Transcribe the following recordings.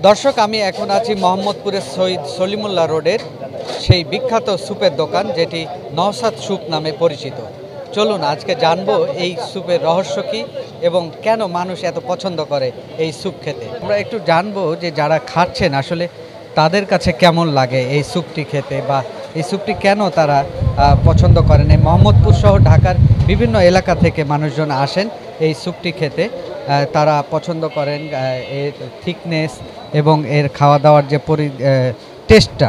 দর্শক, আমি এখন আছি মোহাম্মদপুরের শহীদ সলিমুল্লাহ রোডের সেই বিখ্যাত স্যুপের দোকান, যেটি নওশাদ স্যুপ নামে পরিচিত। চলুন আজকে জানবো এই স্যুপের রহস্য কী এবং কেন মানুষ এত পছন্দ করে এই স্যুপ খেতে। আমরা একটু জানবো যে যারা খাচ্ছেন আসলে তাদের কাছে কেমন লাগে এই স্যুপটি খেতে, বা এই স্যুপটি কেন তারা পছন্দ করেন। এই মোহাম্মদপুর সহ ঢাকার বিভিন্ন এলাকা থেকে মানুষজন আসেন এই স্যুপটি খেতে। তারা পছন্দ করেন এর থিকনেস এবং এর খাওয়া দাওয়ার যে টেস্টটা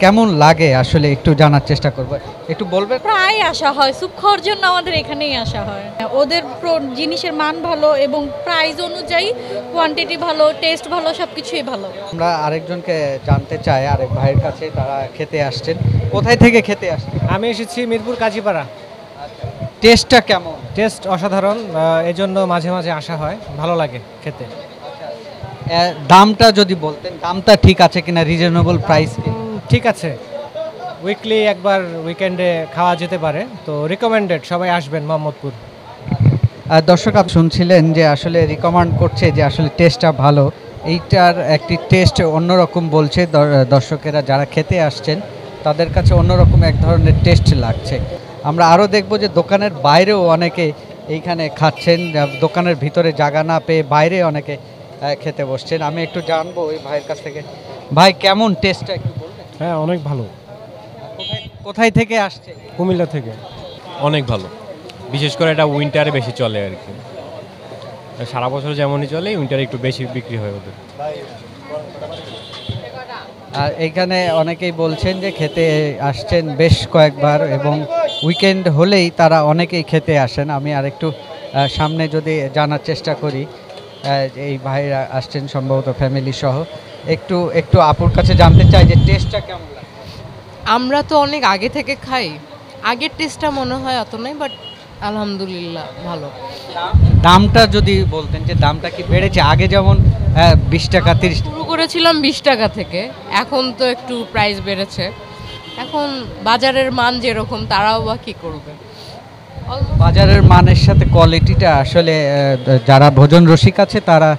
কেমন লাগে আসলে একটু জানার চেষ্টা করব। একটু বলবেন? প্রায় আসা হয় স্যুপ খাওয়ার জন্য, আমাদের এখানেই আসা হয়। ওদের জিনিসের মান ভালো এবং প্রাইস অনুযায়ী কোয়ান্টিটি ভালো, টেস্ট ভালো, সব কিছুই ভালো। আমরা আরেকজনকে জানতে চাই, আরেক ভাইয়ের কাছে, তারা খেতে আসছেন। কোথায় থেকে খেতে আসছেন? আমি এসেছি মিরপুর কাজীপাড়া। টেস্টটা কেমন? টেস্ট অসাধারণ, এই জন্য মাঝে মাঝে আসা হয়, ভালো লাগে খেতে। দামটা যদি বলতেন, দামটা ঠিক আছে কিনা, রিজনেবল প্রাইস? ঠিক আছে, উইকলি একবার উইকেন্ডে খাওয়া যেতে পারে, তো রিকমেন্ডেড, সবাই আসবেন মোহাম্মদপুর। দর্শক, আপনি শুনছিলেন যে আসলে রিকমেন্ড করছে যে আসলে টেস্টটা ভালো। এইটার একটি টেস্ট অন্যরকম বলছে দর্শকেরা যারা খেতে আসছেন তাদের কাছে অন্যরকম এক ধরনের টেস্ট লাগছে। আমরা আরও দেখব যে দোকানের বাইরেও অনেকে এইখানে খাচ্ছেন, দোকানের ভিতরে জায়গা না পেয়ে বাইরে অনেকে খেতে বসছেন। আমি একটু জানবো ওই ভাইয়ের কাছ থেকে। ভাই, কেমন টেস্টটা একটু বলবেন? হ্যাঁ, অনেক ভালো। কোথায় থেকে আসছে? কুমিল্লা থেকে। অনেক ভালো, বিশেষ করে এটা উইন্টারে বেশি চলে আর কি। সারা বছর যেমনই চলে, উইন্টারে একটু বেশি বিক্রি হয় ওদের। আর এইখানে অনেকেই বলছেন যে খেতে আসছেন বেশ কয়েকবার, এবং উইকেন্ড হলেই তারা অনেকেই খেতে আসেন। আমি আরেকটু সামনে যদি জানার চেষ্টা করি, এই ভাইরা আসছেন সম্ভবত ফ্যামিলি সহ। একটু আপুর কাছে জানতে চাই যে টেস্টটা কেমন লাগে। আমরা তো অনেক আগে থেকে খাই, আগের টেস্টটা মনে হয় অত নয়, বাট আলহামদুলিল্লাহ ভালো। দামটা যদি বলতেন যে দামটা কি বেড়েছে? আগে যেমন 20 টাকা 30 শুরু করেছিলাম 20 টাকা থেকে, এখন তো একটু প্রাইস বেড়েছে। এখন বাজারের মান যেরকম, তারাও বা কী করবে। বাজারের মানের সাথে কোয়ালিটিটা আসলে যারা ভোজন রসিক আছে তারা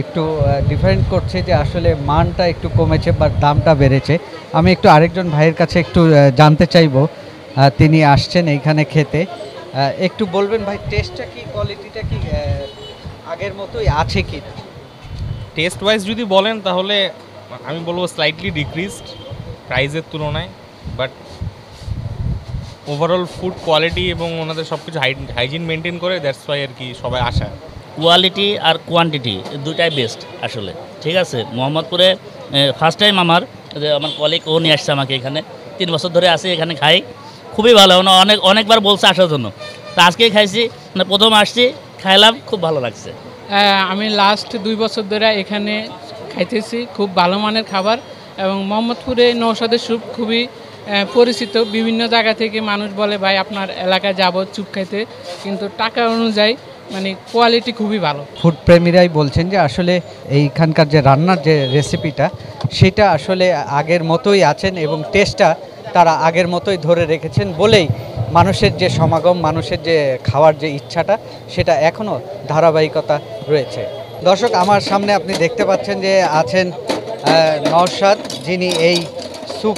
একটু ডিফারেন্ট করছে যে আসলে মানটা একটু কমেছে বা দামটা বেড়েছে। আমি একটু আরেকজন ভাইয়ের কাছে একটু জানতে চাইবো, তিনি আসছেন এইখানে খেতে। একটু বলবেন ভাই, টেস্টটা কি, কোয়ালিটিটা কি আগের মতোই আছে কি? টেস্ট ওয়াইজ যদি বলেন তাহলে আমি বলবো স্লাইটলি ডিক্রিজড প্রাইসের তুলনায়, বাট ওভারঅল ফুড কোয়ালিটি এবং ওনাদের সব কিছু হাইজিন মেনটেন করে, দ্যাটস ওয়াই আর কি সবাই আসা। কোয়ালিটি আর কোয়ান্টিটি দুটাই বেস্ট আসলে। ঠিক আছে, মোহাম্মদপুরে ফার্স্ট টাইম আমার কলিগ ও নিয়ে আসছে আমাকে এখানে। 3 বছর ধরে আসি এখানে, খাই, খুবই ভালো। অনেকবার বলছে আসার জন্য, তো আজকেই খাইছি, মানে প্রথম আসছি, খাইলাম, খুব ভালো লাগছে। আমি লাস্ট 2 বছর ধরে এখানে খাইতেছি, খুব ভালো মানের খাবার। এবং মোহাম্মদপুরে নওশাদের স্যুপ খুবই পরিচিত, বিভিন্ন জায়গা থেকে মানুষ বলে ভাই আপনার এলাকায় যাব স্যুপ খাইতে, কিন্তু টাকা অনুযায়ী মানে কোয়ালিটি খুবই ভালো। ফুড প্রেমীরাই বলছেন যে আসলে এইখানকার যে রান্নার যে রেসিপিটা সেটা আসলে আগের মতোই আছেন, এবং টেস্টটা তারা আগের মতোই ধরে রেখেছেন বলেই মানুষের যে সমাগম, মানুষের যে খাওয়ার যে ইচ্ছাটা, সেটা এখনও ধারাবাহিকতা রয়েছে। দর্শক, আমার সামনে আপনি দেখতে পাচ্ছেন যে আছেন নওশাদ, যিনি এই স্যুপ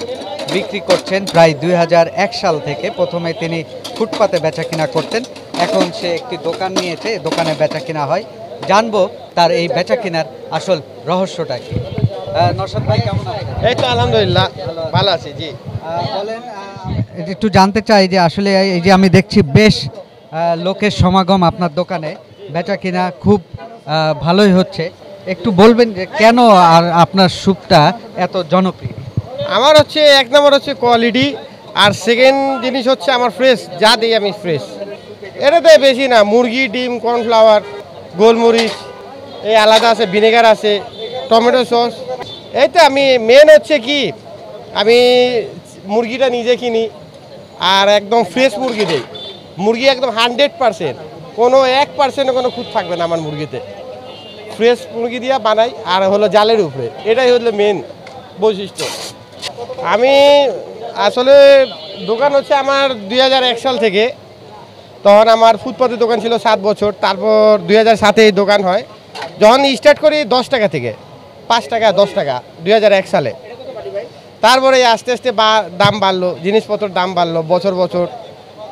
বিক্রি করছেন প্রায় 2001 সাল থেকে। প্রথমে তিনি ফুটপাতে বেচা কিনা করতেন, এখন সে একটি দোকান নিয়েছে, দোকানে বেচা কিনা হয়। জানবো তার এই বেচা কিনার আসল রহস্যটা কি। নওশাদ ভাই, কেমন আছেন? এই তো আলহামদুলিল্লাহ ভালো আছি। জি বলেন, একটু জানতে চাই যে আসলে এই যে আমি দেখছি বেশ লোকের সমাগম আপনার দোকানে, বেচা কিনা খুব ভালোই হচ্ছে। একটু বলবেন যে কেন আর আপনার স্যুপটা এত জনপ্রিয়? আমার হচ্ছে 1 নম্বর হচ্ছে কোয়ালিটি, আর সেকেন্ড জিনিস হচ্ছে আমার ফ্রেশ, যা দিই আমি ফ্রেশ। এটাতে বেশি না, মুরগি, ডিম, কর্নফ্লাওয়ার, গোলমরিচ, এই আলাদা আছে, ভিনেগার আছে, টমেটো সস। এই তো আমি মেন হচ্ছে কি, আমি মুরগিটা নিজে কিনি আর একদম ফ্রেশ মুরগি দিই। মুরগি একদম 100%, কোনো 1% কোনো খুঁত থাকবে না আমার মুরগিতে। ফ্রেশ মুরগি দিয়ে বানাই, আর হলো জালের উপরে, এটাই হলো মেন বৈশিষ্ট্য। আমি আসলে দোকান হচ্ছে আমার 2001 সাল থেকে, তখন আমার ফুটপাতের দোকান ছিল 7 বছর। তারপর 2007-এ এই দোকান হয়। যখন স্টার্ট করি 10 টাকা থেকে, 5 টাকা 10 টাকা 2001 সালে। তারপরে আস্তে আস্তে দাম বাড়লো, জিনিসপত্রের দাম বাড়লো, বছর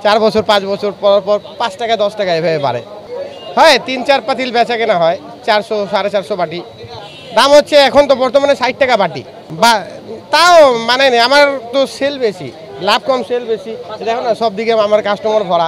4 বছর 5 বছর পর পর 5 টাকা 10 টাকা এভাবে বাড়ে। হয় 3-4 পাতিল বেচা কেনা হয়, 400 450 বাটি দাম হচ্ছে। এখন তো বর্তমানে 60 টাকা বাটি, বা তাও মানে আমার তো সেল বেশি, লাভ কম সেল বেশি। দেখো না সব দিকে আমার কাস্টমার ভরা।